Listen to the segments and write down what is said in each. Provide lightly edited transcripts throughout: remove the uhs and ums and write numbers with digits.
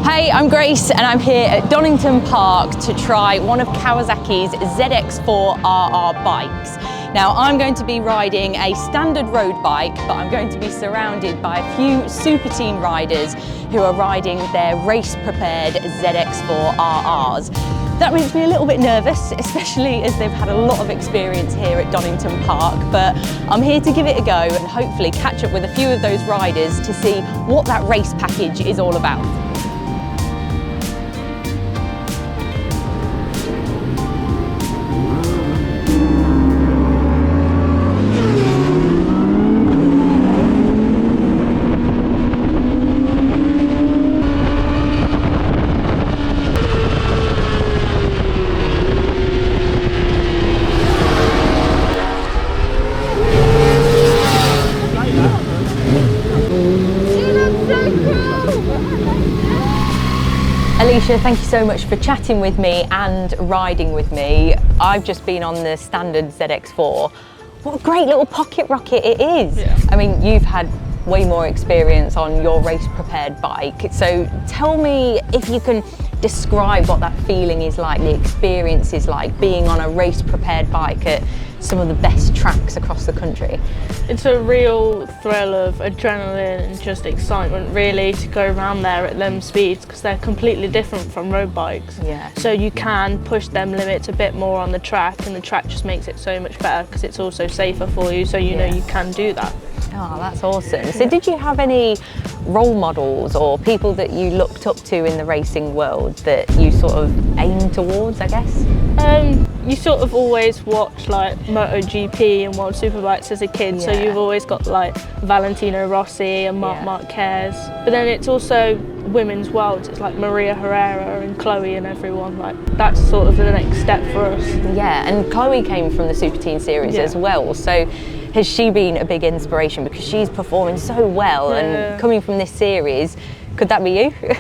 Hey, I'm Grace and I'm here at Donington Park to try one of Kawasaki's ZX4 RR bikes. Now I'm going to be riding a standard road bike, but I'm going to be surrounded by a few Superteen riders who are riding their race-prepared ZX4 RRs. That makes me a little bit nervous, especially as they've had a lot of experience here at Donington Park, but I'm here to give it a go and hopefully catch up with a few of those riders to see what that race package is all about. Alicia, thank you so much for chatting with me and riding with me. I've just been on the standard ZX4. What a great little pocket rocket it is. Yeah. I mean, you've had way more experience on your race prepared bike. So tell me if you can describe what that feeling is like, the experience is like being on a race prepared bike at some of the best tracks across the country. It's a real thrill of adrenaline and just excitement really to go around there at them speeds, because they're completely different from road bikes. Yeah. So you can push them limits a bit more on the track, and the track just makes it so much better because it's also safer for you, so you know you can do that. Oh, that's awesome. So did you have any role models or people that you looked up to in the racing world that you sort of aimed towards, I guess? You sort of always watch like MotoGP and World Superbikes as a kid, so you've always got like Valentino Rossi and Marc Marquez. But then it's also women's worlds, it's like Maria Herrera and Chloe and everyone, like that's sort of the next step for us. Yeah, and Chloe came from the Superteen series as well, so has she been a big inspiration because she's performing so well and coming from this series? Could that be you?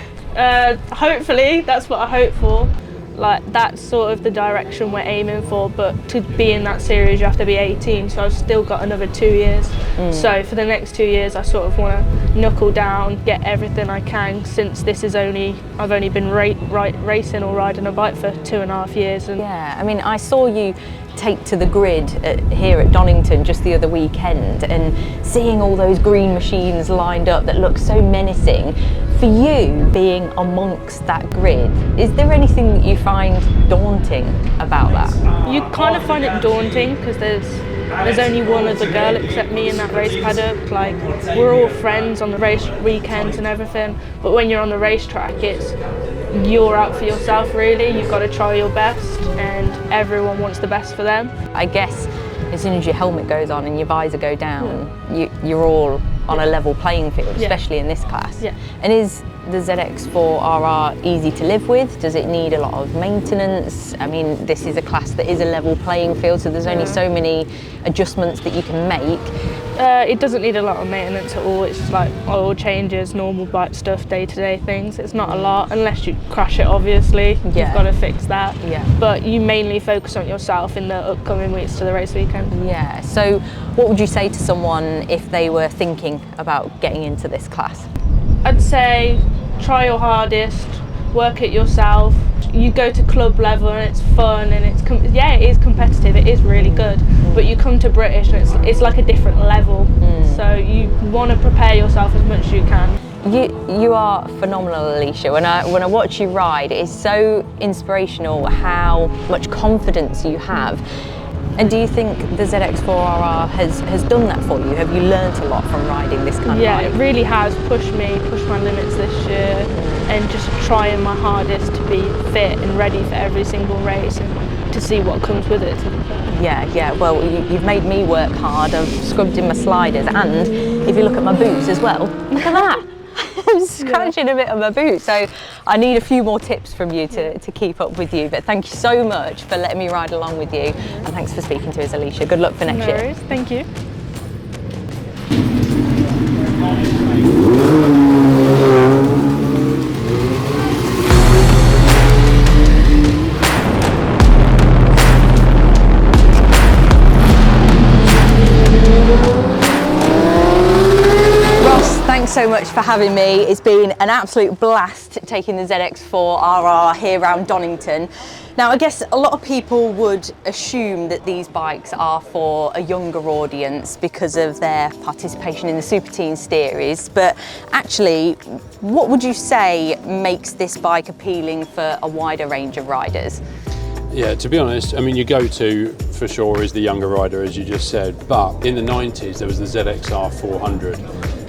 Hopefully, that's what I hope for. Like that's sort of the direction we're aiming for, but to be in that series you have to be 18, so I've still got another 2 years. So for the next 2 years I sort of want to knuckle down, get everything I can, since this is I've only been racing or riding a bike for 2.5 years. And yeah, I mean I saw you take to the grid here at Donington just the other weekend, and seeing all those green machines lined up that look so menacing. For you, being amongst that grid, is there anything that you find daunting about that? You kind of find it daunting because there's only one other girl except me in that race paddock. Like, we're all friends on the race weekends and everything, but when you're on the racetrack, you're out for yourself really. You've got to try your best and everyone wants the best for them. I guess as soon as your helmet goes on and your visor go down, you're all on a level playing field, especially in this class. Yeah. And is the ZX4 RR easy to live with? Does it need a lot of maintenance? I mean, this is a class that is a level playing field, so there's only so many adjustments that you can make. It doesn't need a lot of maintenance at all. It's just like oil changes, normal bike stuff, day-to-day things. It's not a lot, unless you crash it obviously. You've got to fix that. Yeah. But you mainly focus on yourself in the upcoming weeks to the race weekend. Yeah, so what would you say to someone if they were thinking about getting into this class? I'd say try your hardest, work it yourself. You go to club level and it's fun and it is competitive, it is really good, but you come to British and it's like a different level, so you want to prepare yourself as much as you can. You are phenomenal, Alicia. When I watch you ride, it is so inspirational how much confidence you have. And do you think the ZX4 RR has done that for you? Have you learnt a lot from riding this kind of bike? Yeah, it really has pushed my limits this year, and just trying my hardest to be fit and ready for every single race and to see what comes with it. Yeah, well, you've made me work hard. I've scrubbed in my sliders, and if you look at my boots as well, look at that. I'm scratching a bit on my boot, so I need a few more tips from you to keep up with you. But thank you so much for letting me ride along with you, and thanks for speaking to us, Alicia. Good luck for next year. No worries, thank you. Thanks so much for having me. It's been an absolute blast taking the ZX4 RR here around Donington. Now, I guess a lot of people would assume that these bikes are for a younger audience because of their participation in the Superteens series, but actually, what would you say makes this bike appealing for a wider range of riders? Yeah, to be honest, I mean, your go-to for sure is the younger rider, as you just said, but in the 90s there was the ZX-4 400.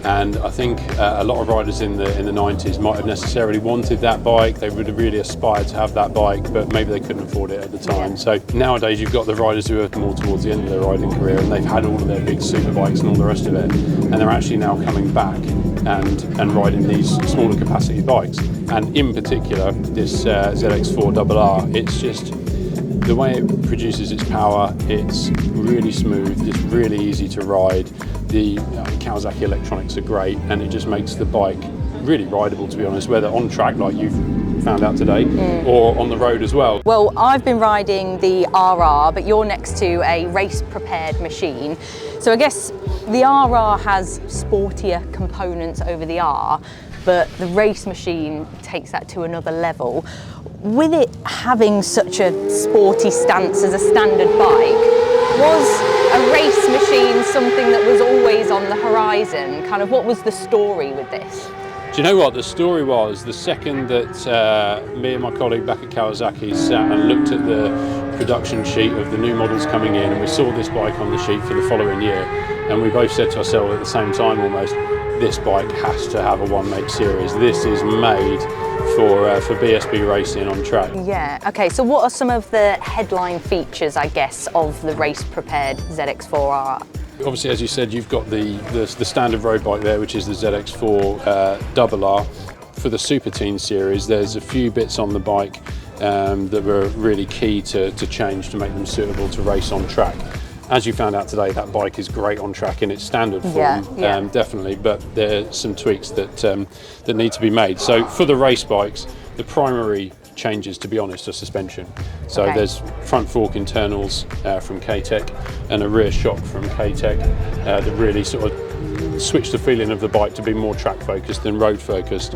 And I think a lot of riders in the 90s might have necessarily wanted that bike. They would have really aspired to have that bike, but maybe they couldn't afford it at the time. So nowadays you've got the riders who are more towards the end of their riding career, and they've had all of their big super bikes and all the rest of it, and they're actually now coming back and riding these smaller capacity bikes. And in particular, this ZX4 RR, it's just the way it produces its power. It's really smooth, it's really easy to ride. The Kawasaki electronics are great, and it just makes the bike really rideable, to be honest, whether on track like you've found out today or on the road as well. Well, I've been riding the RR, but you're next to a race prepared machine. So I guess the RR has sportier components over the R, but the race machine takes that to another level. With it having such a sporty stance as a standard bike, was a race machine something that was always on the horizon? Kind of what was the story with this? Do you know what the story was? The second that me and my colleague back at Kawasaki sat and looked at the production sheet of the new models coming in, and we saw this bike on the sheet for the following year, and we both said to ourselves at the same time almost, this bike has to have a one make series. This is made for BSB racing on track. Yeah, okay, so what are some of the headline features, I guess, of the race prepared ZX4 RR? Obviously, as you said, you've got the standard road bike there, which is the ZX4 RR. For the Superteens series, there's a few bits on the bike that were really key to change to make them suitable to race on track. As you found out today, that bike is great on track in its standard form, definitely, but there's some tweaks that that need to be made. So for the race bikes, the primary changes, to be honest, are suspension. So there's front fork internals from K-Tech and a rear shock from K-Tech that really sort of switch the feeling of the bike to be more track focused than road focused.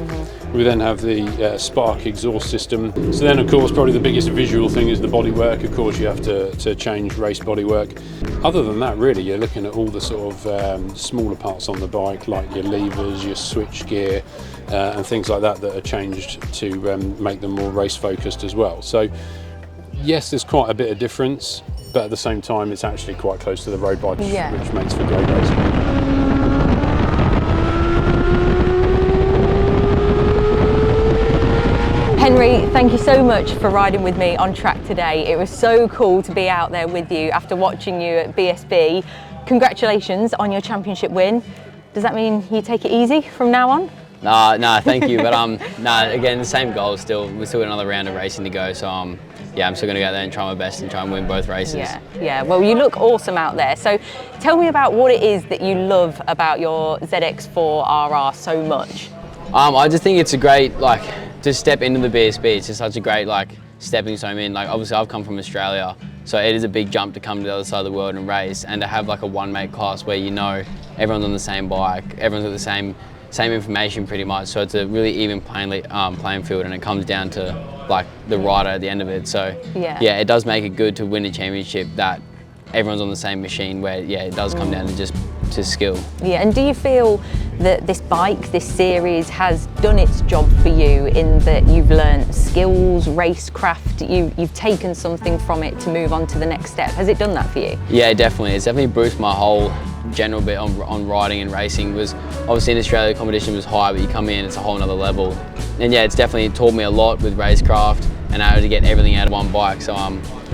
We then have the Spark exhaust system. So then, of course, probably the biggest visual thing is the bodywork. Of course, you have to change race bodywork. Other than that, really, you're looking at all the sort of smaller parts on the bike, like your levers, your switch gear, and things like that are changed to make them more race focused as well. So yes, there's quite a bit of difference, but at the same time, it's actually quite close to the road bike, which makes for great racing. Henry, thank you so much for riding with me on track today. It was so cool to be out there with you after watching you at BSB. Congratulations on your championship win. Does that mean you take it easy from now on? No, thank you, but again, the same goal still. We've still got another round of racing to go, so yeah, I'm still going to go out there and try my best and try and win both races. Yeah, well, you look awesome out there. So tell me about what it is that you love about your ZX4 RR so much. I just think it's a great, to step into the BSB. It's just such a great, stepping stone in. Obviously I've come from Australia, so it is a big jump to come to the other side of the world and race, and to have a one mate class where everyone's on the same bike, everyone's got the same information pretty much, so it's a really even playing field, and it comes down to the rider at the end of it. So yeah, it does make it good to win a championship that everyone's on the same machine, where it does come down to just skill. Yeah, and do you feel that this bike, this series, has done its job for you in that you've learned skills, racecraft, you've taken something from it to move on to the next step? Has it done that for you? Yeah, definitely. It's definitely boosted my whole general bit on riding and racing. Was obviously in Australia, competition was high, but you come in, it's a whole nother level. And yeah, it's definitely taught me a lot with racecraft and how to get everything out of one bike. So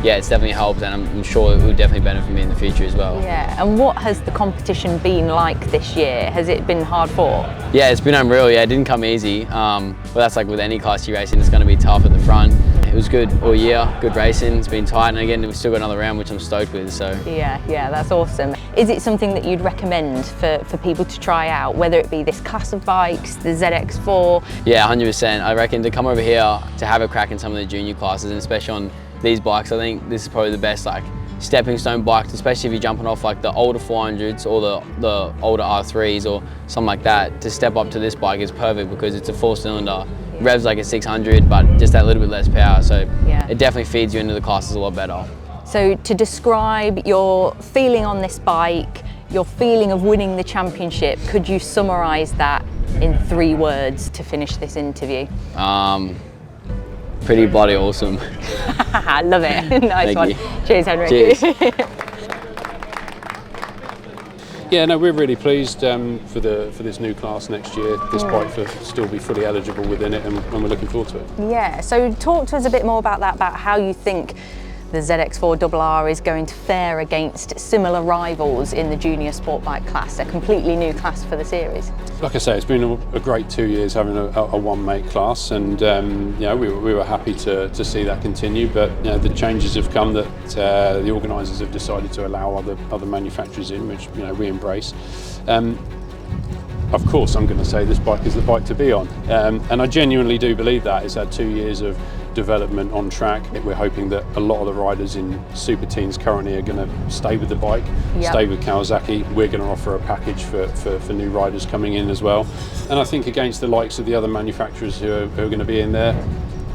yeah, it's definitely helped, and I'm sure it will definitely benefit me in the future as well. Yeah, and what has the competition been like this year? Has it been hard fought? Yeah, it's been unreal. Yeah, it didn't come easy. But that's with any Class 2 racing, it's going to be tough at the front. It was good all year, good racing. It's been tight, and again, we've still got another round, which I'm stoked with. So yeah, that's awesome. Is it something that you'd recommend for people to try out, whether it be this class of bikes, the ZX4? Yeah, 100%. I reckon to come over here to have a crack in some of the junior classes, and especially on these bikes, I think this is probably the best stepping stone bikes, especially if you're jumping off like the older 400s or the older R3s or something like that. To step up to this bike is perfect because it's a 4-cylinder, revs like a 600, but just that little bit less power. So it definitely feeds you into the classes a lot better. So to describe your feeling on this bike, your feeling of winning the championship, could you summarise that in 3 words to finish this interview? Pretty bloody awesome. I love it. Nice Thank one. you. Cheers, Henry. Cheers. Yeah, no, we're really pleased for this new class next year. This bike will still be fully eligible within it, and we're looking forward to it. Yeah, so talk to us a bit more about that, about how you think the ZX4 RR is going to fare against similar rivals in the junior sport bike class, a completely new class for the series. Like I say, it's been a great 2 years having a one-mate class, and you know, we were happy to see that continue. But you know, the changes have come that the organisers have decided to allow other manufacturers in, which you know we embrace. Of course, I'm going to say this bike is the bike to be on, and I genuinely do believe that. It's had 2 years of development on track. We're hoping that a lot of the riders in Superteens currently are going to stay with the bike, stay with Kawasaki. We're going to offer a package for new riders coming in as well. And I think against the likes of the other manufacturers who are going to be in there,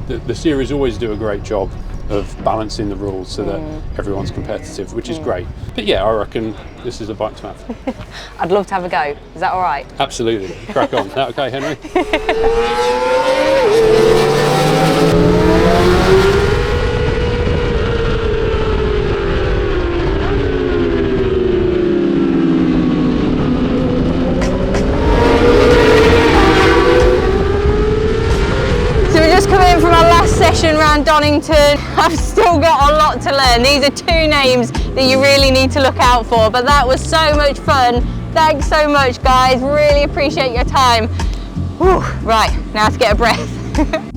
the series always do a great job of balancing the rules so that everyone's competitive, which is great. But yeah, I reckon this is a bike to have. I'd love to have a go. Is that all right? Absolutely. Crack on. That okay, Henry? So we're just coming in from our last session around Donington. I've still got a lot to learn. These are 2 names that you really need to look out for, but that was so much fun. Thanks so much, guys. Really appreciate your time. Whew. Right, now to get a breath.